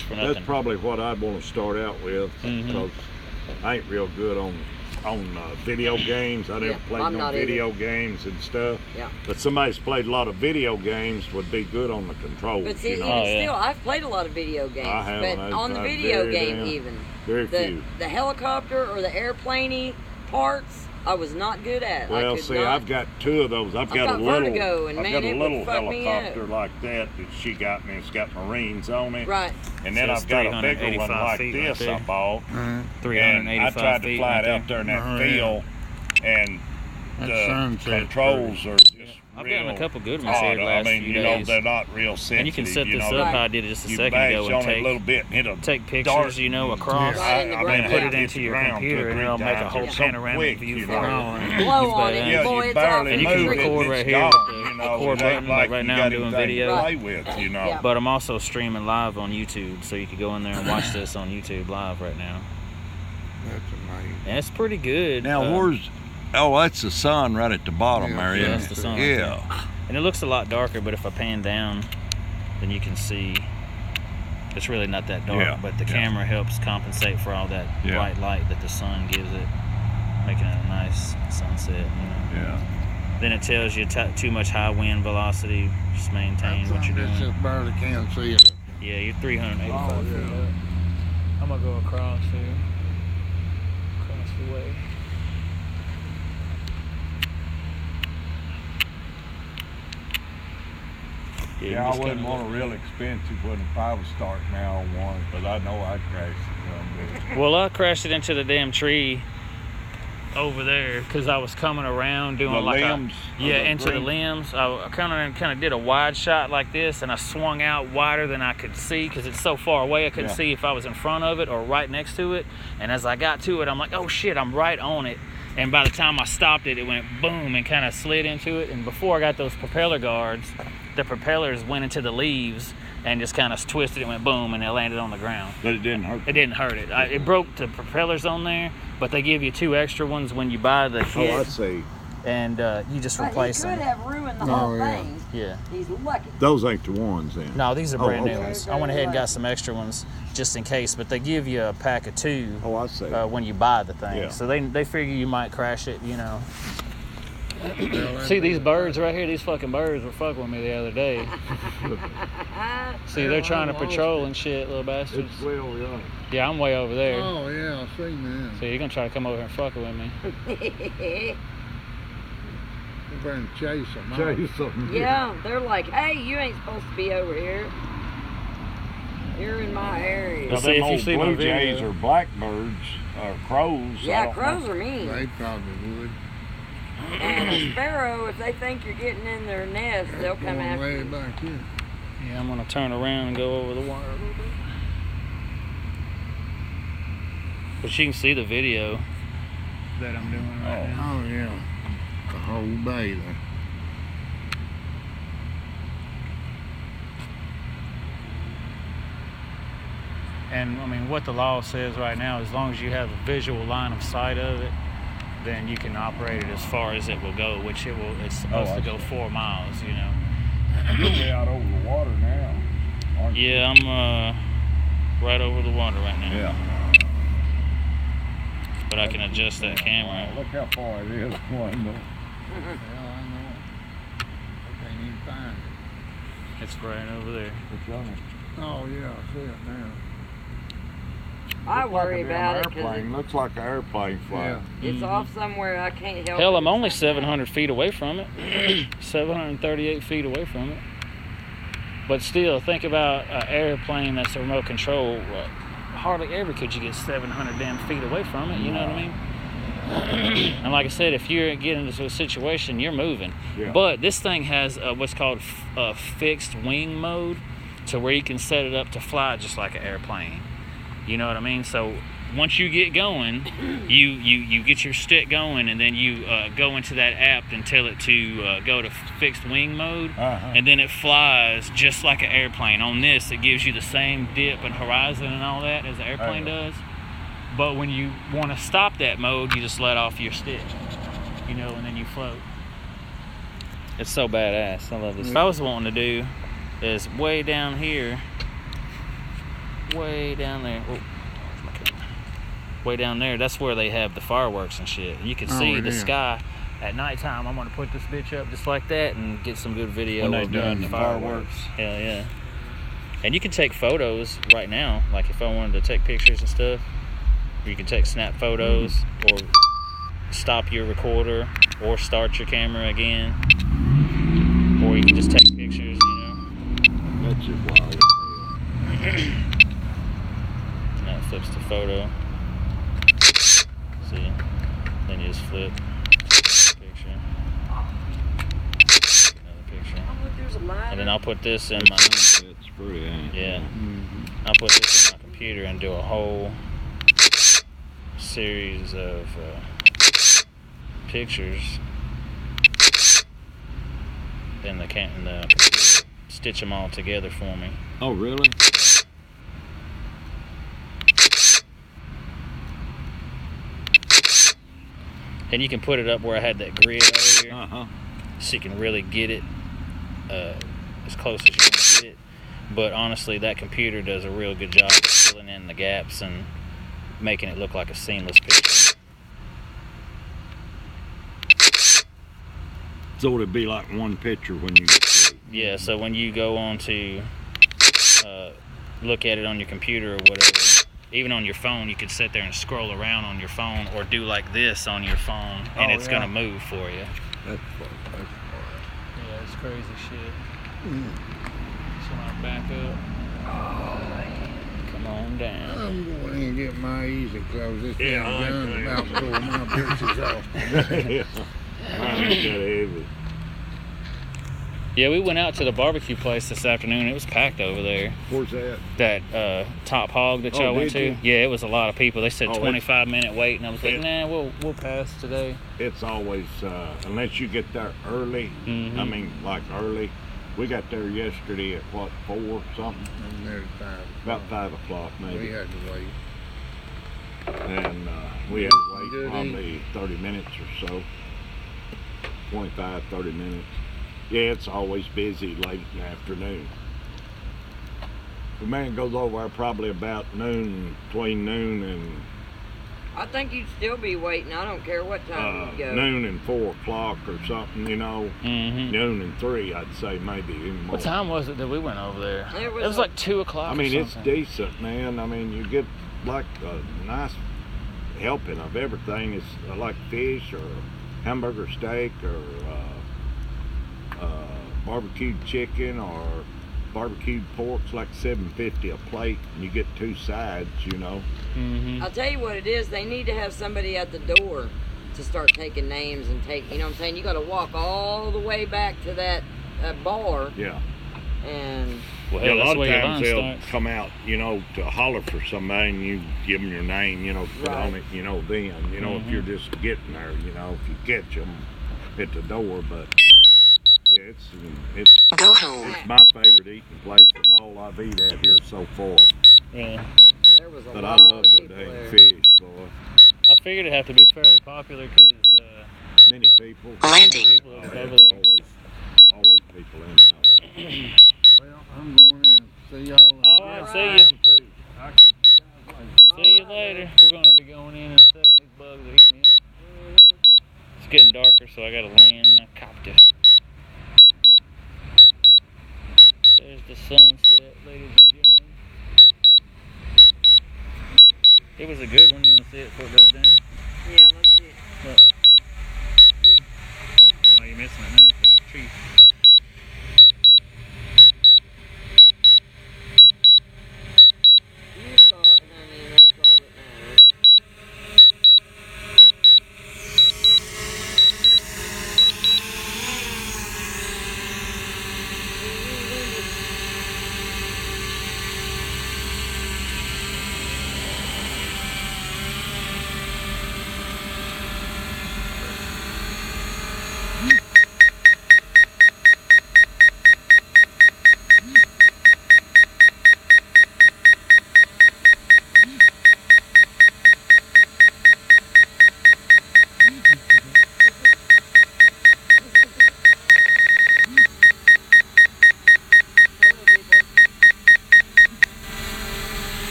for nothing. That's probably what I'd want to start out with, because I ain't real good on video games. I never played no video games and stuff. Yeah. But somebody's played a lot of video games would be good on the controls. But see, you know? still, I've played a lot of video games. I have, but on the video game, very few. The helicopter or the airplane parts, I was not good at. Well, see, I've got two of those. I've got a vertigo, and I've man, got a it little would fuck me helicopter up. like that she got me. It's got Marines on it. Right. And then So I've got a bigger one like this I bought. 385 and I tried to fly it out there in that field, and the controls are just I've real gotten a couple good ones here the odd. last I mean, few you know, days. they're not real sensitive. And you can set you this know, up how I did it just a you second bash ago on and it a little bit, and it'll take pictures, dart, you know, across, Right, I mean, put it hit into the your ground computer, two or and three it'll make a times. whole It's so panoramic quick, view you for know. it. Blow on badass. it, Yeah, boy, you it's off. barely And you can move it, record and right it's here gone, with the you know, record it ain't button. like Like right you now got I'm doing anything to video. play with, you know. Yeah. But I'm also streaming live on YouTube, so you can go in there and watch this on YouTube live right now. That's amazing. And it's pretty good. Now, where's... Oh, that's the sun right at the bottom there, Yeah, isn't that's it? the sun. Yeah. And it looks a lot darker, but if I pan down, then you can see it's really not that dark. Yeah, But the yeah. camera helps compensate for all that Yeah. bright light that the sun gives it, making it a nice sunset, you know. Yeah. Then it tells you too much high wind velocity. Just maintain what you're It's doing. just barely can see it. Yeah, you're 385 Oh, feet yeah. up. I'm gonna go across here. Across the way. Yeah, I wouldn't want a real expensive one if I was starting out on one, because I know I'd crash it. Well, I crashed it into the damn tree over there because I was coming around doing The like limbs into the limbs. I kind of did a wide shot like this, and I swung out wider than I could see because it's so far away. I couldn't see if I was in front of it or right next to it. And as I got to it, I'm like, oh shit, I'm right on it. And by the time I stopped it, it went boom and kind of slid into it. And before I got those propeller guards, the propellers went into the leaves and just kind of twisted and went boom, and it landed on the ground. But it didn't hurt. It didn't hurt it. It broke the propellers on there, but they give you 2 extra ones when you buy the kit. Oh, I see. And you just replace He could them. have ruined the whole thing. Yeah. He's lucky. Those ain't the ones then. No, these are brand new okay. ones. I went ahead and got some extra ones just in case, but they give you a pack of 2 Oh, I see. when you buy the thing. Yeah. So they figure you might crash it, you know. See these birds right here? These fucking birds were fucking with me the other day. See, they're trying to patrol and shit, little bastards. It's well, yeah. Yeah, I'm way over there. Oh, yeah, I seen that. So you're gonna try to come over here and fuck with me. We're going to chase them. Chase them. Yeah, they're like, hey, you ain't supposed to be over here. You're in my area. Well, Now, see, if them you old see my blue video- jays or blackbirds or crows. I Yeah, don't crows know. are mean. They probably would. And a sparrow, if they think you're getting in their nest, they'll come Going after way you. back here. Yeah, I'm gonna turn around and go over the water a little bit. But you can see the video that I'm doing right now. Oh, yeah. The whole bay there. And I mean, what the law says right now, as long as you have a visual line of sight of it, then you can operate it as far as it will go, which it's supposed to go 4 miles, you know. You'll be out over the water now. aren't you? Yeah, I'm right over the water right now. Yeah. But I can adjust that camera. Look how far it is. One, Yeah, I know. I can't even find it. It's right over there. Oh, yeah, I see it now. I Looks like worry a damn about it because airplane. Looks like an airplane flying. it's off somewhere I can't help. Hell, it. I'm only 700 feet away from it. 738 feet away from it. But still, think about an airplane that's a remote control. Hardly ever could you get 700 damn feet away from it, you know what I mean? And like I said, if you're getting into a situation, you're moving. Yeah. But this thing has what's called fixed wing mode, to where you can set it up to fly just like an airplane. You know what I mean? So once you get going, you get your stick going, and then you go into that app and tell it to go to fixed wing mode, and then it flies just like an airplane. On this, it gives you the same dip and horizon and all that as an airplane does. But when you want to stop that mode, you just let off your stick, you know, and then you float. It's so badass. I love this. What I was wanting to do is way down here. way down there. Oh, way down there. That's where they have the fireworks and shit. You can see the sky at nighttime. I'm gonna put this bitch up just like that and get some good video when of they doing the fireworks. Hell yeah. And you can take photos right now. Like if I wanted to take pictures and stuff, you can take snap photos or stop your recorder or start your camera again, or you can just take pictures, you know. That's just wild. That flips the photo. See, then you just flip picture, another picture, Oh, look, there's a lighter. and then I'll put this in my That's pretty, ain't it? yeah. I'll put this in my computer and do a whole series of pictures. Then the computer stitch them all together for me. Oh, really? And you can put it up where I had that grid earlier, Uh-huh. so you can really get it as close as you want to get it. But honestly, that computer does a real good job of filling in the gaps and making it look like a seamless picture. So it'd be like one picture when you get through. Yeah, so when you go on to look at it on your computer or whatever, even on your phone, you could sit there and scroll around on your phone or do like this on your phone, and it's going to move for you. That's fun. Yeah, it's crazy shit. So I back up. Come on down. I'm going in and get my easy clothes. This Yeah, damn I gun's like about to pull my britches off. Yeah. I ain't that heavy. Yeah, we went out to the barbecue place this afternoon. It was packed over there. Where's that? That Top Hog that y'all went to. did you? Yeah, it was a lot of people. They said Oh, 25-minute wait, and I was like, Yeah. nah, we'll pass today. It's always, unless you get there early, Mhm. I mean, like early. We got there yesterday at what, 4 something? I'm there at 5 About 5 o'clock We maybe. had to wait. And we had to wait Good probably 30 minutes or so. 25, 30 minutes. Yeah, it's always busy late in the afternoon. The man goes over there probably about noon, between noon and I think you'd still be waiting. I don't care what time you go. noon and 4 o'clock or something, you know. Mm-hmm. Noon and 3, I'd say, maybe even more. What time was it that we went over there? It It was was like 2 o'clock. I mean, or it's something. decent, man. I mean, you get like a nice helping of everything. It's like fish or hamburger steak or barbecued chicken or barbecued pork's like $7.50 a plate, and you get 2 sides, you know. Mhm. I'll tell you what it is. They need to have somebody at the door to start taking names and take. You know what I'm saying? You got to walk all the way back to that bar Yeah. and. Well, Yeah, hell, a that's lot where of your times line they'll starts. come out, you know, to holler for somebody, and you give them your name, you know, put on Right. it, you know, then, you know, if you're just getting there, you know, if you catch them at the door. But yeah, it's Go home. it's my favorite eating place of all I've eaten at here so far. Yeah. There was a But I lot love of the people dang there. fish, boy. I figured it'd have to be fairly popular because Many people. Landing. people Oh, over there's there. always people in there. Well, I'm going in. See y'all later. All right, see I you. am too. I'll catch you guys later. See you later. We're gonna be going in a second. These bugs are eating me up. It's getting darker, so I gotta land my copter. There's the sunset, ladies and gentlemen. It was a good one. You wanna see it before it goes down? Yeah, let's see. Look. Oh, you're missing it now. There's a tree. You saw it, honey, and that's all that matters.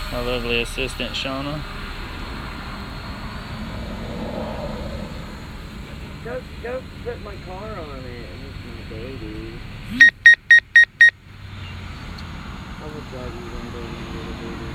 My lovely assistant, Shauna. Go put my car on it. It's my baby. I will drive you one day, my little baby.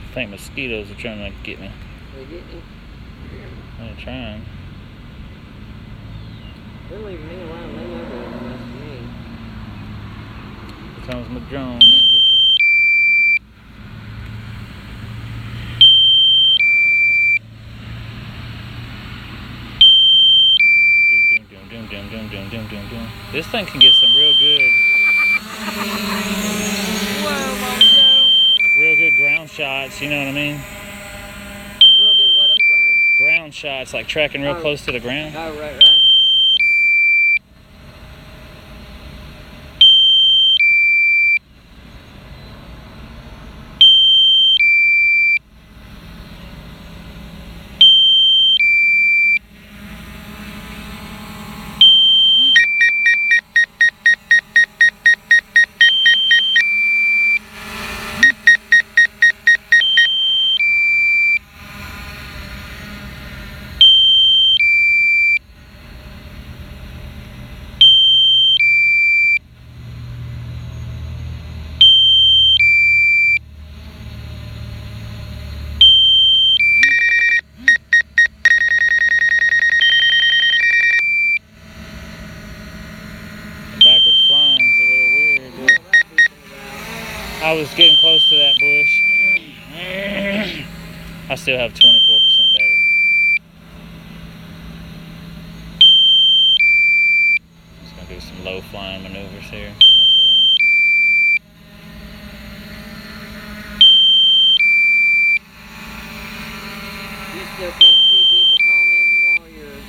I think mosquitoes are trying to get me. They get you. They're trying. They're leaving me alone. They know they're gonna mess with me. Here comes my drone, gonna get you. This thing can get some real good ground shots, you know what I mean? Real good what, I'm sorry? Ground shots, like tracking real close to the ground. Oh, right. Backwards flying's a little weird. Dude. I was getting close to that bush. I still have 24% battery. Just gonna do some low flying maneuvers here. Mess around. You still can't see people commenting while you're...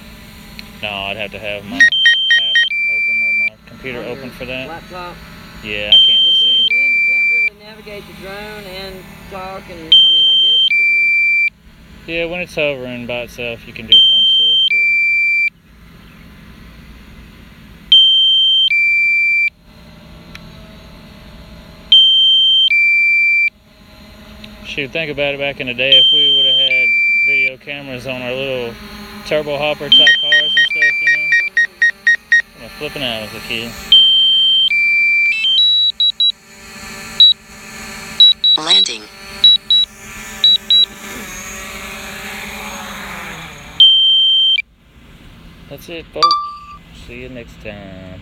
No, I'd have to have my app open or my computer on open your for that. laptop. Yeah, I can't And see. even then, you can't really navigate the drone and talk, and I mean, I guess you can. Yeah, when it's hovering by itself, you can do fun stuff, but... Shoot, think about it back in the day, if we would have had video cameras on our little turbo hopper type cars and stuff, you know? I'm flipping out as a kid. Landing. That's it, folks. See you next time.